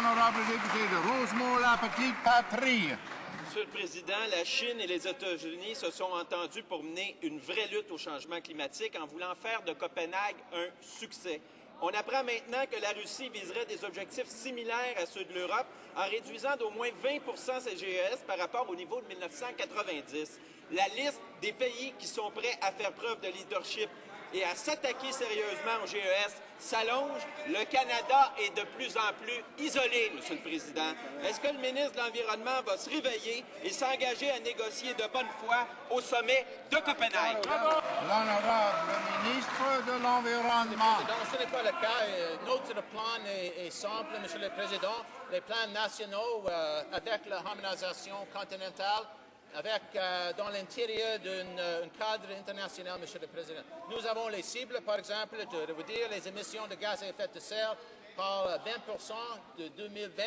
Honorable député de Rosemont-la-Petite-Patrie. Monsieur le Président, la Chine et les États-Unis se sont entendus pour mener une vraie lutte au changement climatique en voulant faire de Copenhague un succès. On apprend maintenant que la Russie viserait des objectifs similaires à ceux de l'Europe en réduisant d'au moins 20 ses GES par rapport au niveau de 1990. La liste des pays qui sont prêts à faire preuve de leadership et à s'attaquer sérieusement au GES s'allonge. Le Canada est de plus en plus isolé, Monsieur le Président. Est-ce que le ministre de l'Environnement va se réveiller et s'engager à négocier de bonne foi au sommet de Copenhague? L'honorable ministre de l'Environnement. Ce n'est pas le cas. Notre plan est simple, Monsieur le Président. Les plans nationaux avec la harmonisation continentale, avec dans l'intérieur d'un cadre international, Monsieur le Président. Nous avons les cibles, par exemple, de réduire les émissions de gaz à effet de serre par 20% de 2020.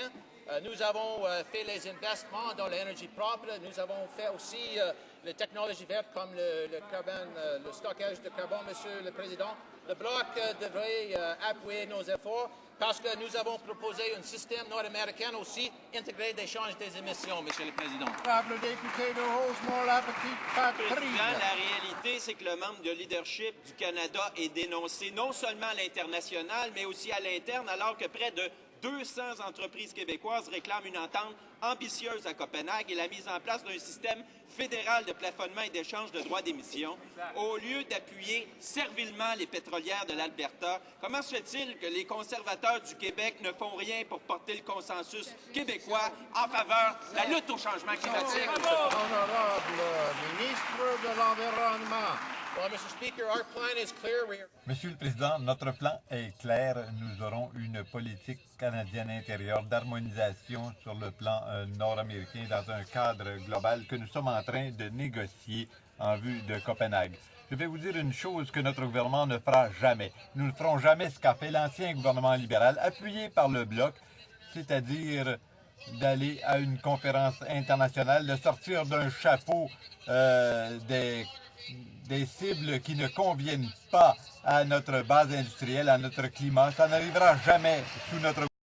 Nous avons fait les investissements dans l'énergie propre. Nous avons fait aussi les technologies vertes comme le stockage de carbone, Monsieur le Président. Le Bloc devrait appuyer nos efforts parce que nous avons proposé un système nord-américain aussi intégré d'échange des émissions, Monsieur le Président. Honorable député de Rosemont-la-Petite-Patrie. Président, la réalité, c'est que le manque de leadership du Canada est dénoncé non seulement à l'international, mais aussi à l'interne, alors que près de 200 entreprises québécoises réclament une entente ambitieuse à Copenhague et la mise en place d'un système fédéral de plafonnement et d'échange de droits d'émission. Au lieu d'appuyer servilement les pétrolières de l'Alberta, comment se fait-il que les conservateurs du Québec ne font rien pour porter le consensus québécois en faveur de la lutte au changement climatique? Honorable ministre de l'Environnement. Monsieur le Président, notre plan est clair. Nous aurons une politique canadienne intérieure d'harmonisation sur le plan nord-américain dans un cadre global que nous sommes en train de négocier en vue de Copenhague. Je vais vous dire une chose que notre gouvernement ne fera jamais. Nous ne ferons jamais ce qu'a fait l'ancien gouvernement libéral, appuyé par le Bloc, c'est-à-dire d'aller à une conférence internationale, de sortir d'un chapeau des cibles qui ne conviennent pas à notre base industrielle, à notre climat. Ça n'arrivera jamais sous notre